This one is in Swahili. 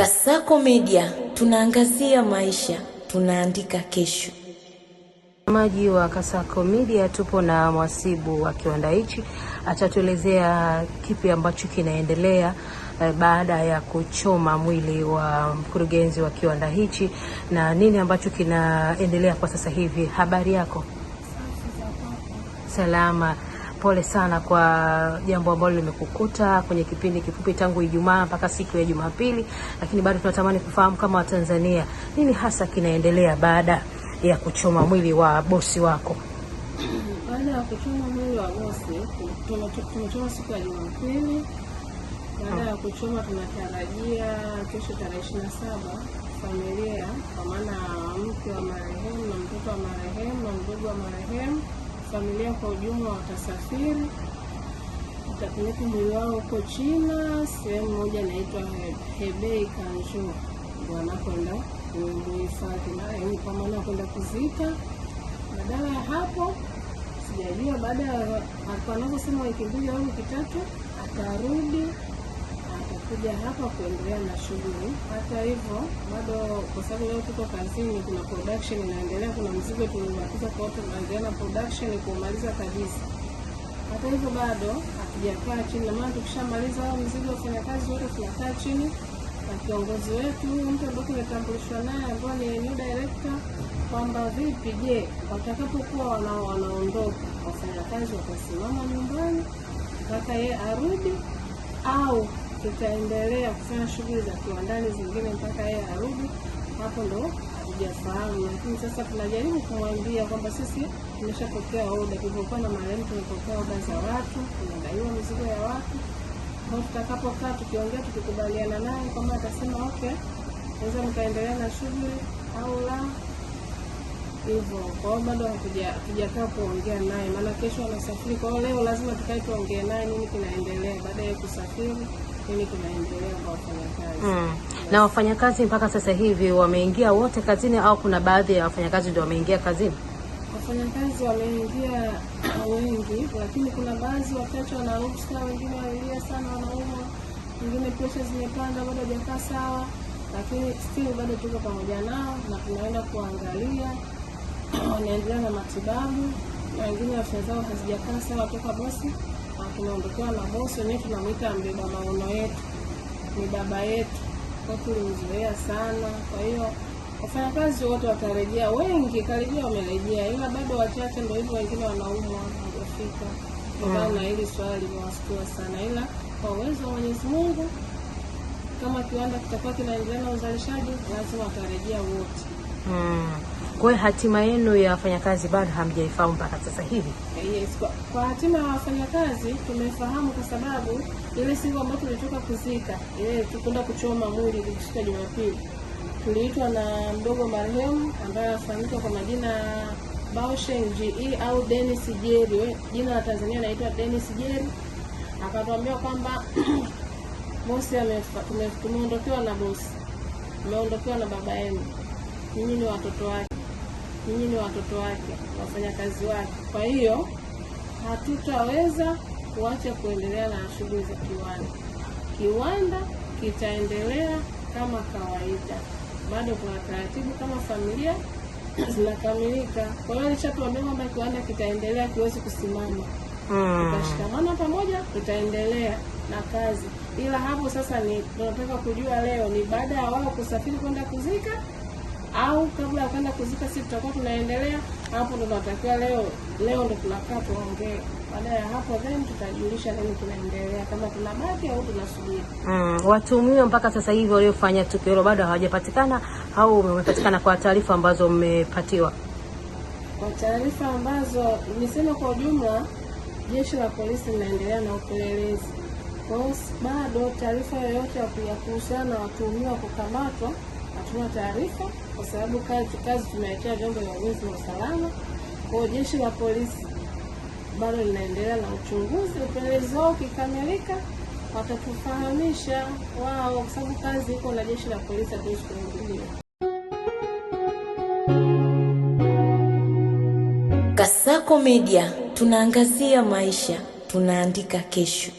Kasako Media, tunaangazia maisha, tunaandika kesho. Mtazamaji wa Kasako Media, tupo na mhasibu wa kiwanda hichi. Atatuelezea kipi ambacho kinaendelea baada ya kuchoma mwili wa mkurugenzi wa kiwanda hichi na nini ambacho kinaendelea kwa sasa hivi. Habari yako? Salama. Pole sana kwa jambo ambalo limekukuta kwenye kipindi kifupi tangu Ijumaa mpaka siku ya Jumapili, lakini bado tunatamani kufahamu kama Watanzania nini hasa kinaendelea baada ya kuchoma mwili wa bosi wako. Baada ya kuchoma mwili wa bosi, tumechoma siku ya Jumapili. Baada ya kuchoma tunatarajia kesho tarehe 27 familia, kwa maana mke wa marehemu na mtoto wa marehemu na mdogo wa marehemu, familia kwa ujumla watasafiri, watapeleka mwili wao huko China, sehemu moja inaitwa Hebei Kanju, ndio wanakwenda kuhifadhi marehemu, kwa maana kwenda kuzika. Badala ya hapo sijajua, baada ya anavyosema wiki 2 au wiki 3 atarudi, atakuja hapa kuendelea na shughuli. Hata hivyo bado, kwa sababu leo tuko kazini, kuna production inaendelea, kuna mzigo tulibakiza kwa wote, tunaendelea na production kumaliza kabisa. Hata hivyo bado hatujakaa chini, na maana tukishamaliza hao mzigo wafanyakazi wote tunakaa chini na kiongozi wetu, mtu ambaye tumetambulishwa naye, ambaye ni new director, kwamba vipi, je, watakapokuwa wanaondoka wafanyakazi watasimama nyumbani mpaka yeye arudi, au tutaendelea kufanya shughuli za kiwandani zingine mpaka yeye arudi? Hapo ndo hatujafahamu, lakini sasa tunajaribu kumwambia kwamba sisi tumeshapokea oda, tulivyokuwa na marehemu tumepokea oda za watu, tunadaiwa mizigo ya watu. Kwa tutakapokaa tukiongea, tukikubaliana naye kwamba atasema okay, naweza mkaendelea na shughuli au la, hivyo. Kwa hiyo bado hatujakaa kuongea naye, maana kesho anasafiri. Kwa hiyo leo lazima tukae tuongee naye nini kinaendelea baada ya kusafiri, nini kinaendelea kwa wafanyakazi. Na wafanyakazi mpaka sasa hivi wameingia wote kazini au kuna baadhi ya wafanyakazi ndio wameingia kazini? Wafanyakazi wameingia wengi, lakini kuna baadhi wachache wanaruhusa, wengine walilia sana, wanauma, wengine pressure zimepanda, bado hajakaa sawa, lakini still bado tuko pamoja nao na tunaenda kuangalia, wanaendelea na matibabu, na wengine afya zao hazijakaa sawa toka bosi tunaondokewa na bosi. Wenyewe tunamuita mbeba maono yetu, ni baba yetu, kwa tulimzoea sana. Kwa hiyo wafanyakazi wote watarejea, wengi karibia wamerejea, ila bado wachache ndio hivyo, wengine wanaumwa hawajafika. Kwa na hili swali limewashtua sana, ila kwa uwezo wa Mwenyezi Mungu, kama kiwanda kitakuwa kinaendelea na uzalishaji, lazima watarejea wote. Kwa hiyo hatima yenu ya wafanyakazi bado hamjaifahamu mpaka sasa hivi? Yes, kwa hatima ya wafanyakazi tumefahamu, kwa sababu ile siku ambayo tulitoka kuzika, ile tukwenda kuchoma mwili siku ya Jumapili, tuliitwa na mdogo marehemu ambaye anafahamika kwa majina Baosheng GE au Dennis Jerry, jina la Tanzania anaitwa Dennis Jerry. Akatuambia kwamba bosi tumeondokewa na bosi, tumeondokewa na baba yenu, nyinyi ni watoto wake, nyinyi ni watoto wake, wafanyakazi wake. Kwa hiyo hatutaweza kuacha kuendelea na shughuli za kiwanda. Kiwanda kitaendelea kama kawaida, bado kuna taratibu kama familia zinakamilika. Kwa hiyo nishatuambia kwamba kiwanda kitaendelea, kiwezi kusimama. Tutashikamana pamoja, tutaendelea na kazi. Ila hapo sasa ni tunataka kujua leo ni baada ya wao kusafiri kwenda kuzika, au kabla ya kwenda kuzika sisi tutakuwa tunaendelea. Hapo ndo tunatakiwa leo ndo tunakaa tuongee. Baada ya hapo then tutajulisha nini tunaendelea, kama tunabaki au tunasubiri. Watuhumiwa mpaka sasa hivi waliofanya tukio hilo bado hawajapatikana au wamepatikana kwa taarifa ambazo mmepatiwa? Kwa taarifa ambazo nimesema, kwa ujumla jeshi la polisi linaendelea na upelelezi. Kwa hiyo bado taarifa yoyote ya kuhusiana na watuhumiwa kukamatwa hatuna taarifa, kwa sababu kazi tumeachia vyombo vya ulinzi na usalama. Kwa hiyo jeshi la polisi bado linaendelea na uchunguzi. Upelelezi wao ukikamilika watatufahamisha wao, kwa sababu kazi iko na jeshi la polisi, hatuwezi kuingilia. Kasako Media, tunaangazia maisha, tunaandika kesho.